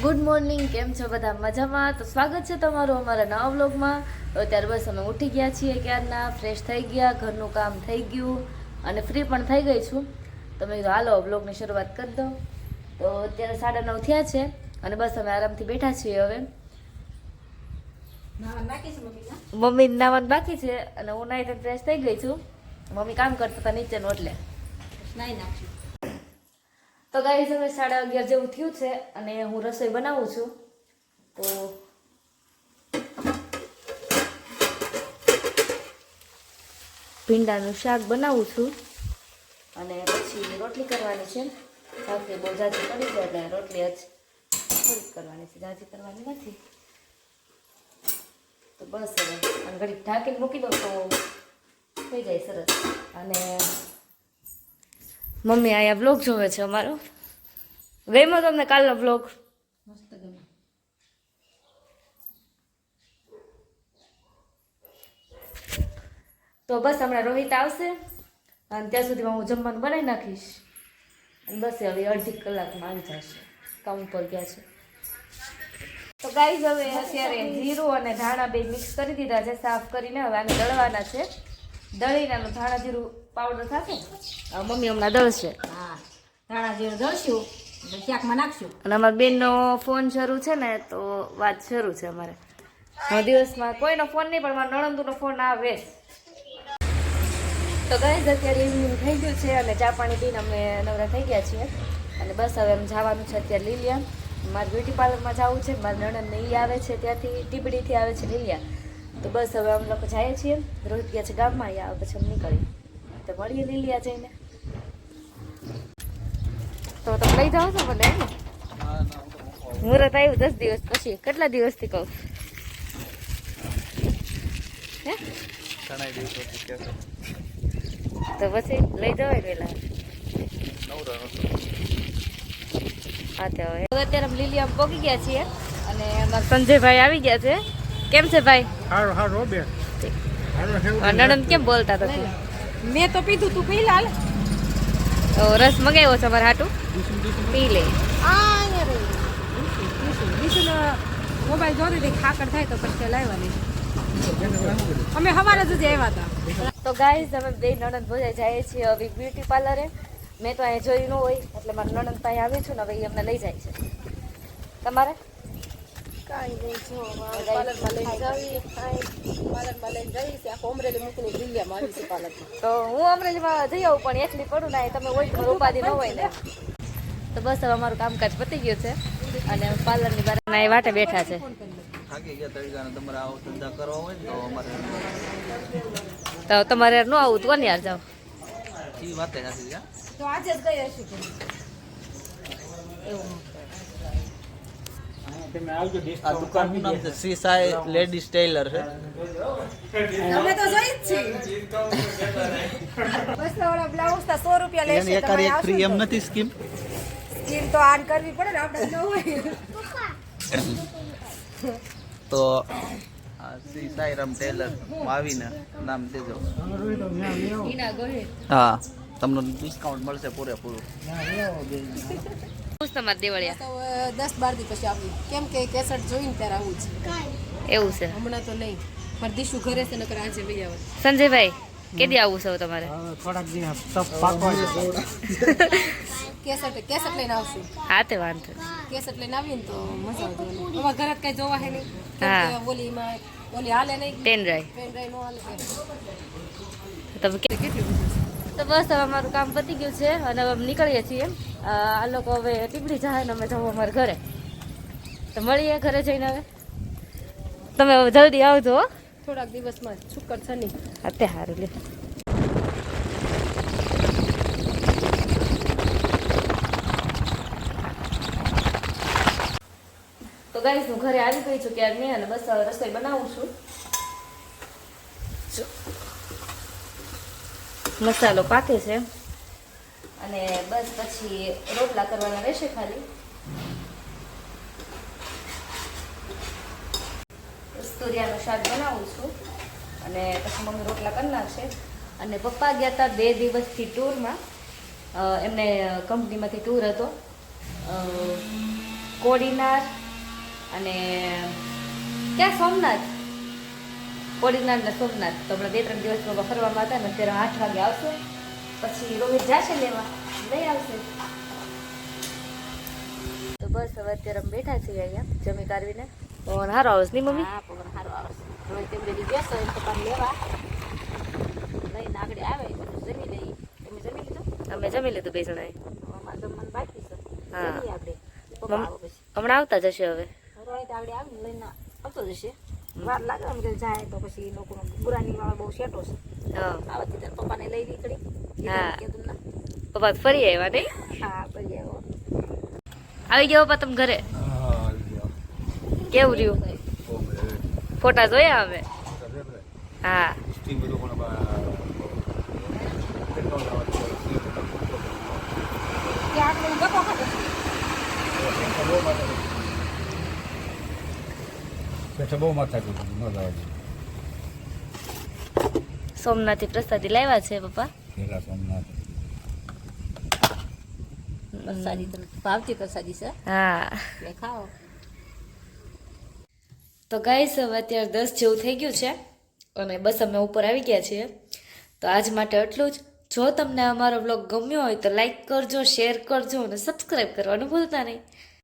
Good morning, કેમ છો બધા? મજામાં? તો સ્વાગત છે તમારું અમારા નવા વ્લોગમાં. અત્યારે બસ અમે ઉઠી ગયા છીએ ક્યારના, ફ્રેશ થઈ ગયા, ઘરનું કામ થઈ ગયું અને ફ્રી પણ થઈ ગઈ છું. તો મેં કીધું હાલો વ્લોગની શરૂઆત કરી દો. તો અત્યારે 9:30 થયા છે અને બસ અમે આરામથી બેઠા છીએ. હવે મમ્મી નાવાનું બાકી છે અને હું નાઈ તો ફ્રેશ થઈ ગઈ છું. મમ્મી કામ કરતા હતા નીચેનું એટલે નાઈ નાખ્યું. તો ગાઈઝ હવે 11:30 જેવું થયું છે અને હું રસોઈ બનાવું છું. તો ભીંડાનું શાક બનાવું છું અને પછી રોટલી કરવાની છે. ભાખરી બહુ જાજી પડી જાય એટલે રોટલી જ થોડીક કરવાની છે, જાજી કરવાની નથી. તો બસ હવે અને ઘડીક ઢાંકીને મૂકી દો તો થઈ જાય સરસ. અને મમ્મી અહીંયા બ્લોગ જોવે છે અમારો. ગમ્યો તમને કાલનો બ્લોગ? મસ્ત ગમ્યો. તો બસ હમણાં રોહિત આવશે અને ત્યાં સુધીમાં હું જમવાનું બનાવી નાખીશ અને બસ હવે અડધી કલાકમાં આવી જશે. કામ ઉપર ગયા છે. તો ગાઈઝ હવે અત્યારે જીરું અને ધાણા બે મિક્સ કરી દીધા છે, સાફ કરીને હવે આને દળવાના છે. દળીને ધાણા જીરું પાવડર થશે. મમ્મી હમણાં દળશે. હા, ધાણા જીરું દળશું એટલે શાકમાં નાખશું. અને અમારા બેનનો ફોન શરૂ છે ને તો વાત શરૂ છે અમારે. દિવસમાં કોઈનો ફોન નહીં પણ મારા નણંદુનો ફોન આવે જ. તો ગાઈઝ અત્યારે ઇવનિંગ થઈ ગયું છે અને ચા પાણી પીને અમે નવરા થઈ ગયા છીએ અને બસ હવે એમ જવાનું છે અત્યારે લીલિયા. મારે બ્યુટી પાર્લરમાં જવું છે. મારા નણંદ ને આવે છે ત્યાંથી, ટીબડીથી આવે છે લીલિયા. તો બસ હવે અમે લોકો જઈએ છીએ. રોહિત ગયા છે ગામમાં, આવે પછી અમે નીકળીએ તો મળીએ લીલિયા જઈને. તો તમે લઈ જાઓ છો મને? મુહૂર્ત આવ્યું 10 દિવસ પછી. કેટલા દિવસથી કહું? હે તો પછી લઈ જવાય પેલા. હા તો અત્યારે અમે લીલિયા પહોંચી ગયા છીએ અને અમારા સંજયભાઈ આવી ગયા છે. કેમ છે ભાઈ? નણંદ કેમ બોલતા હતા? મેં તો પીધું, તું પી લાલ. તો રસ મગાવ્યો છે અમારે હાટું, પી લે. મોબાઈલ જોતી હતી, ખાકર થાય તો પછી લાવવાની. અમે સવારે જ આવ્યા હતા. તો ગાઈઝ અમે બે નણંદ ભોજાઈ જઈએ છીએ હવે બ્યુટી પાર્લરે. મેં તો અહીંયા જોયું ન હોય એટલે મારા નણંદ પાસે આવી છું ને હવે એ અમને લઈ જાય છે. તમારે કાંઈ નહીં, જો પાર્લરમાં લઈને જઈશ. આખો અમરેલી મૂકીને દિલ્હીમાં આવી છે પાર્લરમાં. તો હું અમરેલીમાં જઈ આવું પણ એકલી પડું ના, તમે હોય તો ઉપાધિ ન હોય ને. તો બસ હવે અમારું કામકાજ પતી ગયું છે અને પાર્લરની બહાર એ વાટે બેઠા છે. તો તમારે ન આવું તો કોને યાર જાઓ? તો આજે જ ગઈ હશે એવું આ દુકાનનું નામ છે શ્રી સાઈ લેડીઝ ટેલર છે. અમે તો જોઈ જ છીએ. બસ ઓલા બ્લાઉઝ તો 100 રૂપિયા લેશે. એની એકાદ એક ફ્રી એમ નથી સ્કીમ. સ્કીમ તો આન કરવી પડે ને, આપણે ન હોય. તો શ્રી સાઈરામ ટેલર આવીને નામ દેજો. ઈના ગોહે હા, તમને ડિસ્કાઉન્ટ મળશે પૂરેપૂરું. તમારે દિવાળીયા તો 10-12 દી પછી આવું, કેમ કે કેસેટ જોઈને ત્યારે આવું છે. એવું છે? હમણાં તો નહીં, મારે દીશુ ઘરે છે, નકર આજે ભાઈ આવે. સંજયભાઈ કેદી આવું છો તમારે? થોડાક દિવસ કેસેટ લઈને આવશું. હા તે વાંધો કેસેટ લઈને આવીને તો મજા આવે જોવાની. અમારા ઘરે કઈ જોવા હે નહીં. હા. કેમ કે ઓલીમાં ઓલી હાલે નહીં, પેન રાય પેન ડ્રાઈવ નો હાલે. તમે તો બસ હવે અમારું કામ પતી ગયું છે અને હવે અમે નીકળીએ છીએ. આ લોકો હવે ટીપડી જાય ને અમે જવું અમારા ઘરે. તો મળીએ ઘરે જઈને. હવે તમે હવે જલ્દી આવજો હો. થોડાક દિવસમાં શુક્ર શનિ. અત્યારે સારું લે. તો ગાઈસ હું ઘરે આવી ગઈ છું ક્યારની અને બસ હવે રસોઈ બનાવું છું. મસાલો પાકે છે અને બસ પછી રોટલા કરવાના રહેશે ખાલી. તુરિયાનું શાક બનાવું છું અને પછી મમ્મી રોટલા કરી નાખશે. અને પપ્પા ગયા હતા 2 દિવસથી ટૂરમાં. એમને કંપનીમાંથી ટૂર હતો કોડીનાર અને ક્યાં સોમનાથ, કોડીનાર ને સોમનાથ. તો હમણાં 2-3 દિવસમાં ફરવામાં હતા ને અત્યારે 8 વાગે આવશે. પછી રોહિત જશે લેવા, લઈ આવશે. તો બસ હવે અત્યારે અમે બેઠા છીએ અહીંયા જમી કાઢવીને. તો સારો આવશે નહીં મમ્મી? હા પવન સારો આવશે. હવે તેમ બધી બેસો એમ પપ્પાને લેવા લઈને આગળ આવે એટલે જમી લઈએ. તમે જમી લીધું? અમે જમી લીધું 2 જણાએ. અમારે જમવાનું બાકી છે. હા. જમીએ આપણે. પપ્પા આવે પછી હમણાં આવતા જશે હવે. રોહિત આગળ આવીને લઈને આવતો જશે. વાર લાગે એમ કે જાય તો પછી લોકોનો બુરાની વાળા બહુ સેટો છે. હા આવતી ત્યારે પપ્પાને લઈ નીકળી. હા. કીધું ના. પપ્પા ફરી આવ્યા નહીં? હા પછી આવ્યો. આવી ગયા પપ્પા તમે ઘરે? કેવું રહ્યું? ફોટા જોયા અમે? હા. ત્યાં આગળ ગપ્પા ખાતો છે. બહુ માથા મજા સોમનાથથી પ્રસાદી લાવ્યા છે પપ્પા. પેલા સોમનાથ પ્રસાદી તને ભાવતી પ્રસાદી છે. હા. એટલે ખાઓ. તો ગાઈસ હવે અત્યારે 10 જેવું થઈ ગયું છે અને બસ અમે ઉપર આવી ગયા છીએ. તો આજ માટે એટલું જ. જો તમને અમારો વ્લોગ ગમ્યો હોય તો લાઈક કરજો, શેર કરજો અને સબસ્ક્રાઈબ કરવાનું ભૂલતા નહીં.